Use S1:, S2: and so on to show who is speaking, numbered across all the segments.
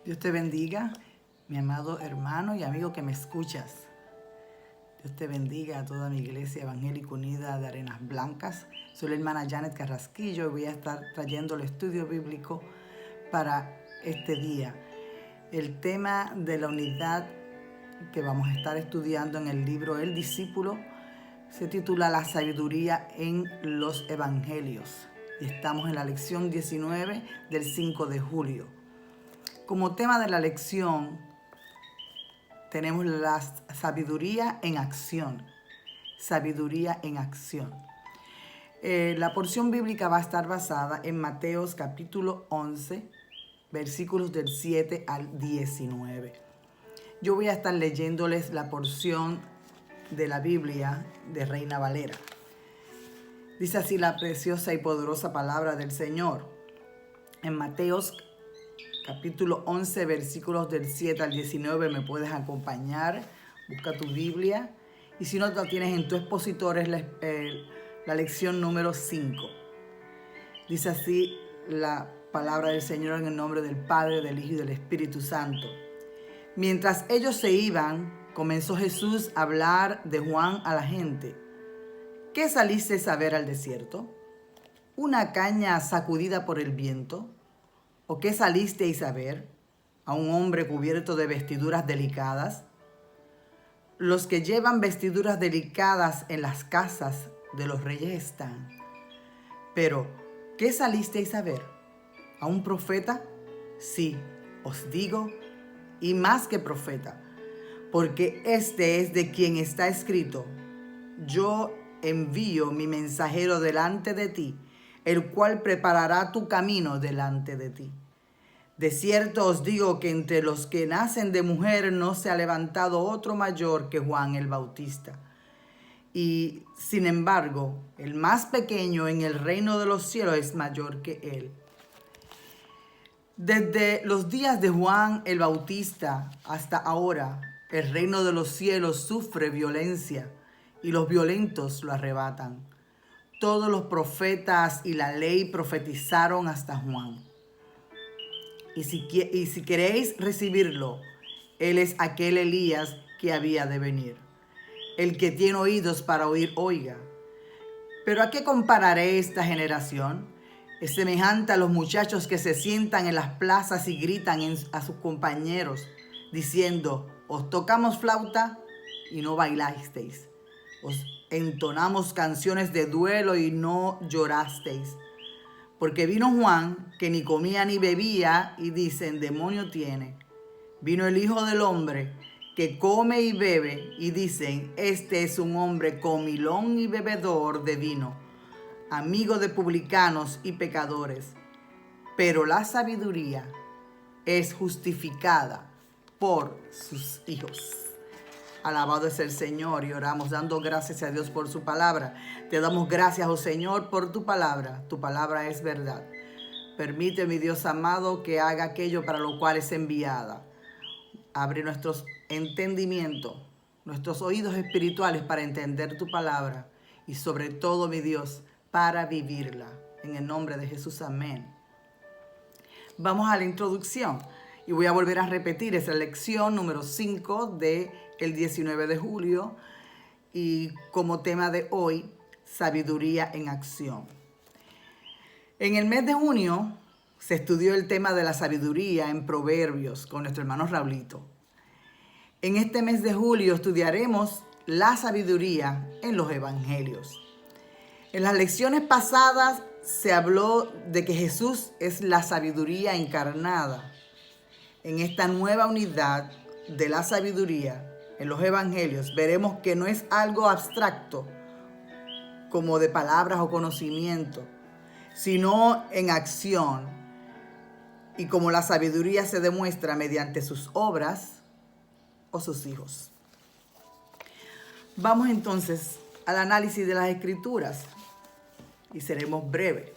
S1: Dios te bendiga, mi amado hermano y amigo que me escuchas. Dios te bendiga a toda mi iglesia evangélica unida de Arenas Blancas. Soy la hermana Janet Carrasquillo y voy a estar trayendo el estudio bíblico para este día. El tema de la unidad que vamos a estar estudiando en el libro El Discípulo se titula La sabiduría en los evangelios. Y estamos en la lección 19 del 5 de julio. Como tema de la lección tenemos la sabiduría en acción. Sabiduría en acción. La porción bíblica va a estar basada en Mateos capítulo 11, versículos del 7 al 19. Yo voy a estar leyéndoles la porción de la Biblia de Reina Valera. Dice así la preciosa y poderosa palabra del Señor. En Mateos capítulo 11, versículos del 7 al 19, me puedes acompañar. Busca tu Biblia. Y si no la tienes en tu expositor, es la lección número 5. Dice así la palabra del Señor en el nombre del Padre, del Hijo y del Espíritu Santo. Mientras ellos se iban, comenzó Jesús a hablar de Juan a la gente. ¿Qué salisteis a ver al desierto? ¿Una caña sacudida por el viento? ¿O qué salisteis a ver? ¿A un hombre cubierto de vestiduras delicadas? Los que llevan vestiduras delicadas en las casas de los reyes están. Pero, ¿qué salisteis a ver? ¿A un profeta? Sí, os digo, y más que profeta, porque este es de quien está escrito: yo envío mi mensajero delante de ti, el cual preparará tu camino delante de ti. De cierto os digo que entre los que nacen de mujer no se ha levantado otro mayor que Juan el Bautista. Y sin embargo, el más pequeño en el reino de los cielos es mayor que él. Desde los días de Juan el Bautista hasta ahora, el reino de los cielos sufre violencia y los violentos lo arrebatan. Todos los profetas y la ley profetizaron hasta Juan. Y si queréis recibirlo, él es aquel Elías que había de venir. El que tiene oídos para oír, oiga. ¿Pero a qué compararé esta generación? Es semejante a los muchachos que se sientan en las plazas y gritan a sus compañeros, diciendo: os tocamos flauta y no bailasteis. Os entonamos canciones de duelo y no llorasteis. Porque vino Juan, que ni comía ni bebía, y dicen: demonio tiene. Vino el Hijo del Hombre, que come y bebe, y dicen: este es un hombre comilón y bebedor de vino, amigo de publicanos y pecadores. Pero la sabiduría es justificada por sus hijos. Alabado es el Señor, y oramos dando gracias a Dios por su palabra. Te damos gracias, oh Señor, por tu palabra. Tu palabra es verdad. Permite, mi Dios amado, que haga aquello para lo cual es enviada. Abre nuestros entendimientos, nuestros oídos espirituales para entender tu palabra y sobre todo, mi Dios, para vivirla. En el nombre de Jesús, amén. Vamos a la introducción y voy a volver a repetir esa lección número 5 del 19 de julio y como tema de hoy, sabiduría en acción. En el mes de junio se estudió el tema de la sabiduría en Proverbios con nuestro hermano Raulito. En este mes de julio estudiaremos la sabiduría en los evangelios. En las lecciones pasadas se habló de que Jesús es la sabiduría encarnada. En esta nueva unidad de la sabiduría en los evangelios veremos que no es algo abstracto como de palabras o conocimiento, sino en acción. Y como la sabiduría se demuestra mediante sus obras o sus hijos. Vamos entonces al análisis de las Escrituras y seremos breves.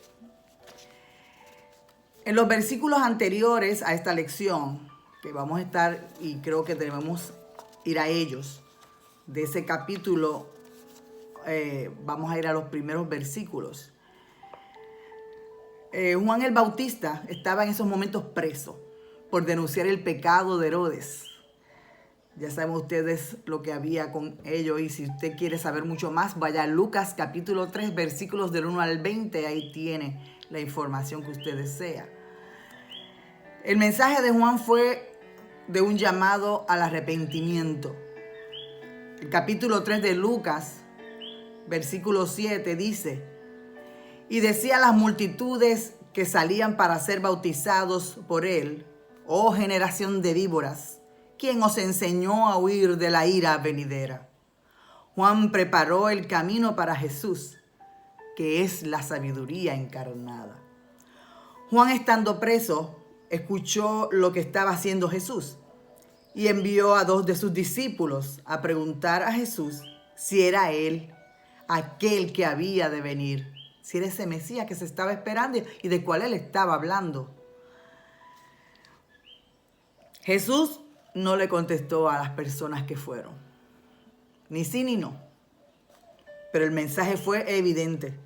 S1: En los versículos anteriores a esta lección, que vamos a estar y creo que debemos ir a ellos, de ese capítulo, vamos a ir a los primeros versículos. Juan el Bautista estaba en esos momentos preso por denunciar el pecado de Herodes. Ya saben ustedes lo que había con ello, y si usted quiere saber mucho más, vaya a Lucas capítulo 3, versículos del 1 al 20, ahí tiene la información que usted desea. El mensaje de Juan fue de un llamado al arrepentimiento. El capítulo 3 de Lucas, versículo 7 dice: y decía a las multitudes que salían para ser bautizados por él: oh generación de víboras, ¿quién os enseñó a huir de la ira venidera? Juan preparó el camino para Jesús, que es la sabiduría encarnada. Juan, estando preso, escuchó lo que estaba haciendo Jesús y envió a 2 de sus discípulos a preguntar a Jesús si era él aquel que había de venir, si era ese Mesías que se estaba esperando y de cuál él estaba hablando. Jesús no le contestó a las personas que fueron, ni sí ni no, pero el mensaje fue evidente,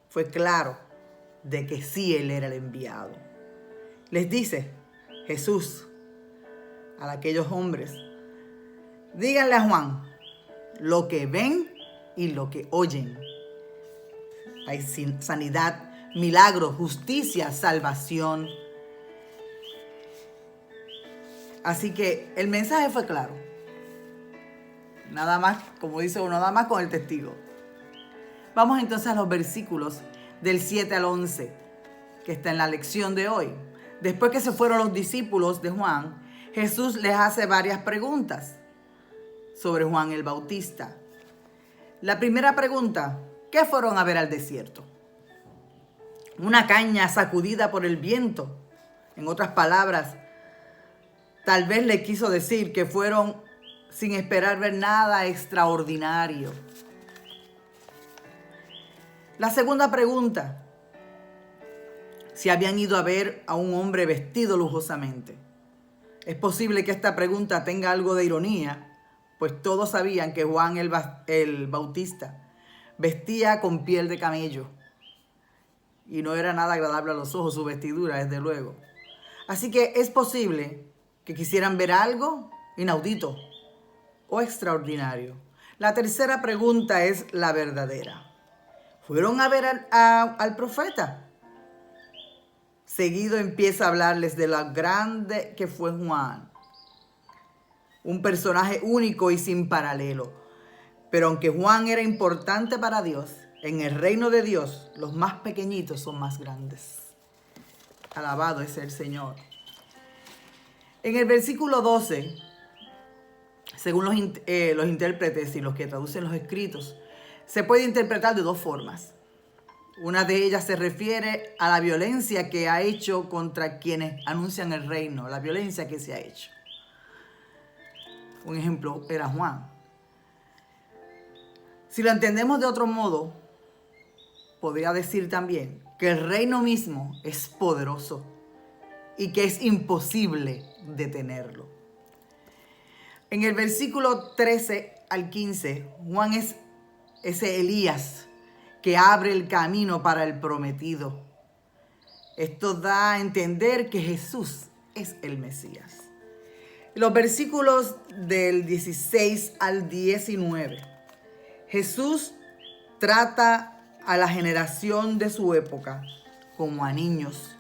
S1: fue claro de que sí él era el enviado. Les dice Jesús a aquellos hombres: díganle a Juan lo que ven y lo que oyen. Hay sanidad, milagros, justicia, salvación. Así que el mensaje fue claro. Nada más, como dice uno, nada más con el testigo. Vamos entonces a los versículos del 7 al 11, que está en la lección de hoy. Después que se fueron los discípulos de Juan, Jesús les hace varias preguntas sobre Juan el Bautista. La primera pregunta: ¿qué fueron a ver al desierto? Una caña sacudida por el viento. En otras palabras, tal vez le quiso decir que fueron sin esperar ver nada extraordinario. La segunda pregunta: si habían ido a ver a un hombre vestido lujosamente. Es posible que esta pregunta tenga algo de ironía, pues todos sabían que Juan el Bautista vestía con piel de camello y no era nada agradable a los ojos su vestidura, desde luego. Así que es posible que quisieran ver algo inaudito o extraordinario. La tercera pregunta es la verdadera: ¿fueron a ver al profeta? Seguido empieza a hablarles de lo grande que fue Juan, un personaje único y sin paralelo. Pero aunque Juan era importante para Dios, en el reino de Dios los más pequeñitos son más grandes. Alabado es el Señor. En el versículo 12, según los intérpretes y los que traducen los escritos, se puede interpretar de 2 formas. Una de ellas se refiere a la violencia que ha hecho contra quienes anuncian el reino, la violencia que se ha hecho. Un ejemplo era Juan. Si lo entendemos de otro modo, podría decir también que el reino mismo es poderoso y que es imposible detenerlo. En el versículo 13 al 15, Juan es ese Elías que abre el camino para el prometido. Esto da a entender que Jesús es el Mesías. Los versículos del 16 al 19, Jesús trata a la generación de su época como a niños,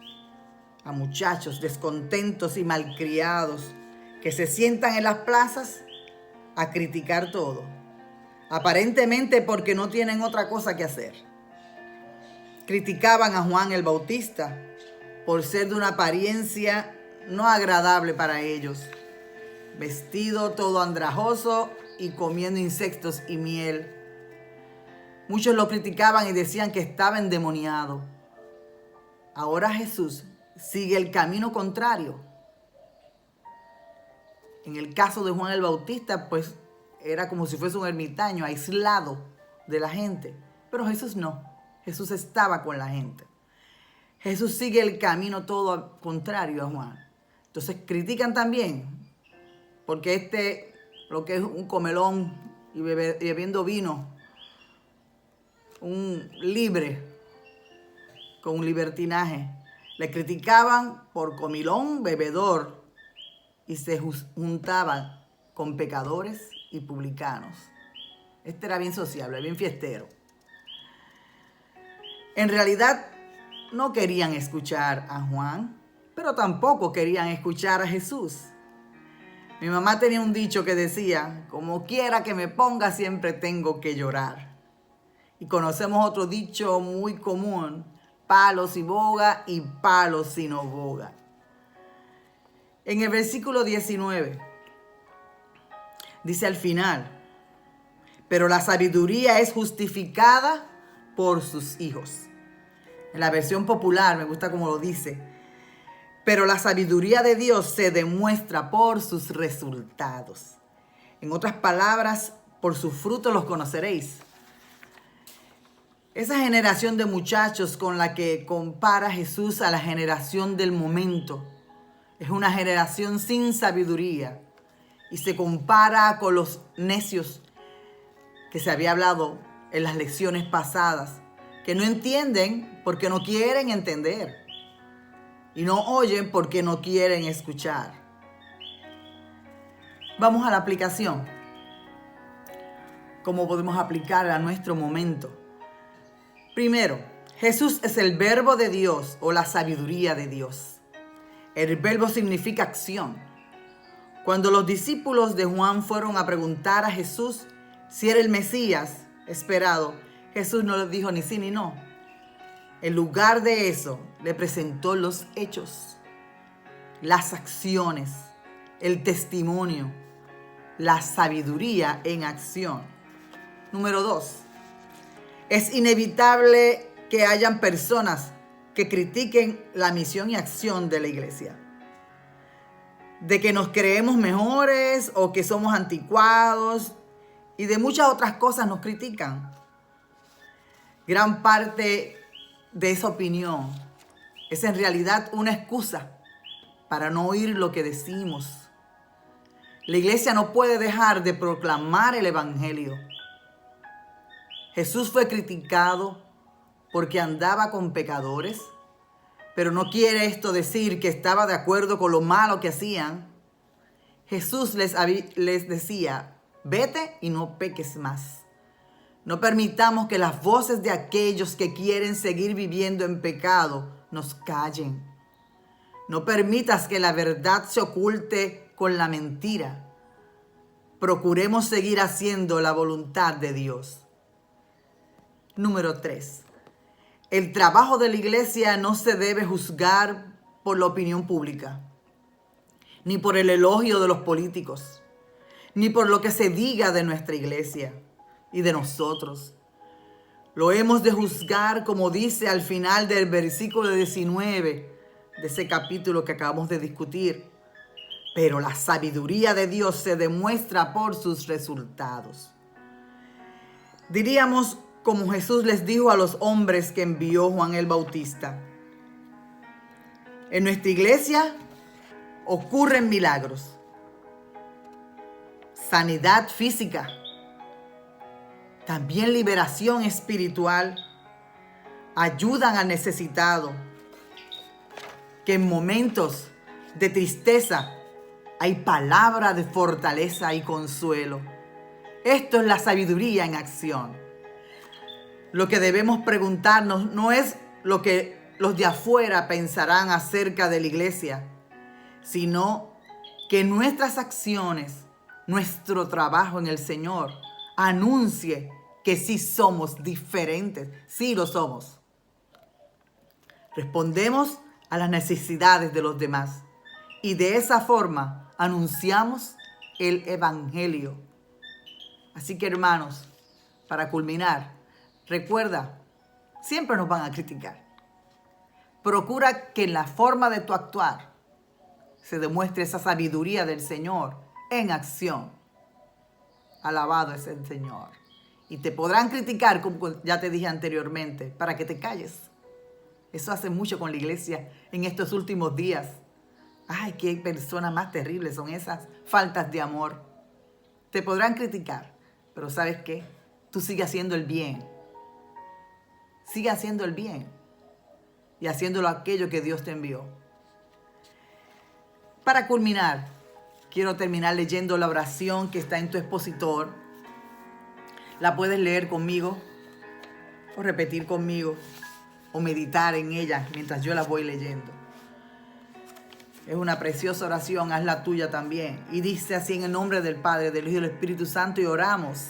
S1: a muchachos descontentos y malcriados que se sientan en las plazas a criticar todo, aparentemente porque no tienen otra cosa que hacer. Criticaban a Juan el Bautista por ser de una apariencia no agradable para ellos, vestido todo andrajoso y comiendo insectos y miel. Muchos lo criticaban y decían que estaba endemoniado. Ahora Jesús sigue el camino contrario. En el caso de Juan el Bautista, pues era como si fuese un ermitaño, aislado de la gente. Pero Jesús no. Jesús estaba con la gente. Jesús sigue el camino todo contrario a Juan. Entonces critican también, porque lo que es un comelón y bebiendo vino, un libre, con un libertinaje. Le criticaban por comilón, bebedor y se juntaban con pecadores y publicanos. Este era bien sociable, bien fiestero. En realidad no querían escuchar a Juan, pero tampoco querían escuchar a Jesús. Mi mamá tenía un dicho que decía, como quiera que me ponga siempre tengo que llorar. Y conocemos otro dicho muy común, palo si boga y palo si no boga. En el versículo 19 dice al final, pero la sabiduría es justificada por sus hijos. En la versión popular me gusta como lo dice, pero la sabiduría de Dios se demuestra por sus resultados. En otras palabras, por sus frutos los conoceréis. Esa generación de muchachos con la que compara Jesús a la generación del momento es una generación sin sabiduría y se compara con los necios que se había hablado en las lecciones pasadas, que no entienden porque no quieren entender y no oyen porque no quieren escuchar. Vamos a la aplicación. ¿Cómo podemos aplicar a nuestro momento? Primero, Jesús es el verbo de Dios o la sabiduría de Dios. El verbo significa acción. Cuando los discípulos de Juan fueron a preguntar a Jesús si era el Mesías esperado, Jesús no les dijo ni sí ni no. En lugar de eso, le presentó los hechos, las acciones, el testimonio, la sabiduría en acción. Número 2. Es inevitable que hayan personas que critiquen la misión y acción de la iglesia. De que nos creemos mejores o que somos anticuados y de muchas otras cosas nos critican. Gran parte de esa opinión es en realidad una excusa para no oír lo que decimos. La iglesia no puede dejar de proclamar el evangelio. Jesús fue criticado porque andaba con pecadores, pero no quiere esto decir que estaba de acuerdo con lo malo que hacían. Jesús les decía, vete y no peques más. No permitamos que las voces de aquellos que quieren seguir viviendo en pecado nos callen. No permitas que la verdad se oculte con la mentira. Procuremos seguir haciendo la voluntad de Dios. Número 3. El trabajo de la iglesia no se debe juzgar por la opinión pública, ni por el elogio de los políticos, ni por lo que se diga de nuestra iglesia y de nosotros. Lo hemos de juzgar como dice al final del versículo 19 de ese capítulo que acabamos de discutir. Pero la sabiduría de Dios se demuestra por sus resultados. Diríamos como Jesús les dijo a los hombres que envió Juan el Bautista. En nuestra iglesia ocurren milagros, sanidad física, también liberación espiritual, ayudan al necesitado, que en momentos de tristeza hay palabra de fortaleza y consuelo. Esto es la sabiduría en acción. Lo que debemos preguntarnos no es lo que los de afuera pensarán acerca de la iglesia, sino que nuestras acciones, nuestro trabajo en el Señor, anuncie que sí somos diferentes, sí lo somos. Respondemos a las necesidades de los demás y de esa forma anunciamos el evangelio. Así que hermanos, para culminar, recuerda, siempre nos van a criticar. Procura que en la forma de tu actuar se demuestre esa sabiduría del Señor en acción. Alabado es el Señor. Y te podrán criticar, como ya te dije anteriormente, para que te calles. Eso hace mucho con la iglesia en estos últimos días. Ay, qué personas más terribles son esas faltas de amor. Te podrán criticar, pero ¿sabes qué? Tú sigue haciendo el bien. Sigue haciendo el bien y haciéndolo aquello que Dios te envió. Para culminar, quiero terminar leyendo la oración que está en tu expositor. La puedes leer conmigo o repetir conmigo o meditar en ella mientras yo la voy leyendo. Es una preciosa oración, hazla tuya también. Y dice así: en el nombre del Padre, del Hijo y del Espíritu Santo, y oramos.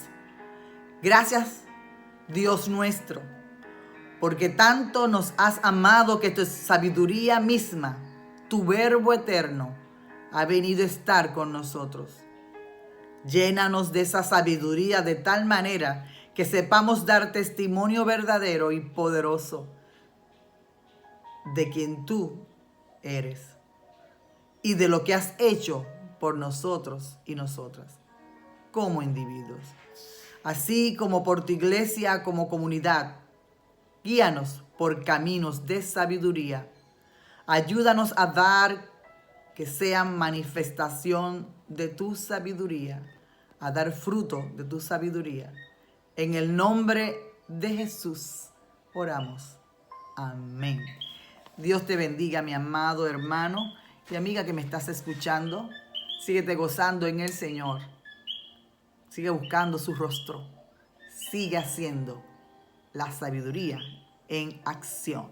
S1: Gracias, Dios nuestro, porque tanto nos has amado que tu sabiduría misma, tu Verbo eterno, ha venido a estar con nosotros. Llénanos de esa sabiduría de tal manera que sepamos dar testimonio verdadero y poderoso de quien tú eres y de lo que has hecho por nosotros y nosotras como individuos, así como por tu iglesia como comunidad. Guíanos por caminos de sabiduría. Ayúdanos a dar que sean manifestación de tu sabiduría, a dar fruto de tu sabiduría. En el nombre de Jesús oramos. Amén. Dios te bendiga, mi amado hermano y amiga que me estás escuchando. Síguete gozando en el Señor. Sigue buscando su rostro. Sigue haciendo la sabiduría en acción.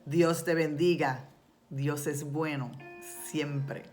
S1: Dios te bendiga. Dios es bueno siempre.